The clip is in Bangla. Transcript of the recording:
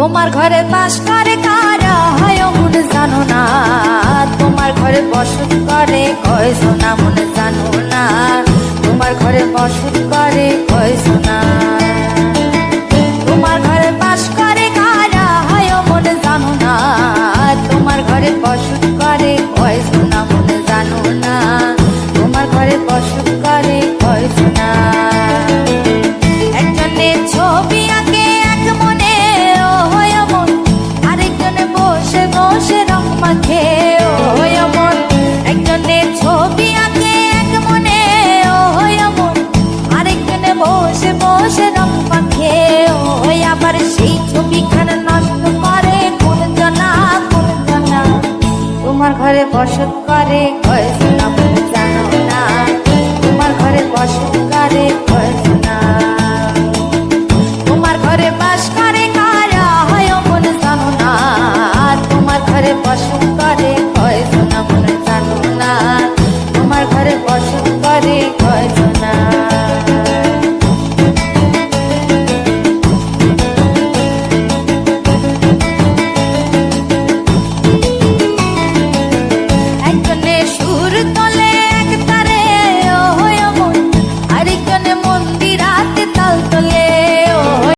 তোমার ঘরে বাস করে কারা হয় মন জানো না, তোমার ঘরে বসত করে কয় সোনা মন জানো না, তোমার ঘরে বসত করে কয় সোনা। তোমার ঘরে বাস করে কারা হয় মন জানো না, তোমার ঘরে বসত করে কয় সোনা মন জানো না, তোমার ঘরে বসত করে কয় সোনা। একজনে ছবি আঁকে এক মনে ও হয় মন, আরেকজনে বসে বসে রং মাখে ও হয় মন। একজনে ছবি আঁকে এক মনে ও হয় মন, আরেকজনে বসে বসে রং মাখে ও হয়। আবার সেই ছবিখানা নষ্ট করে কোন জনা কোন জনা, তোমার ঘরে বসত করে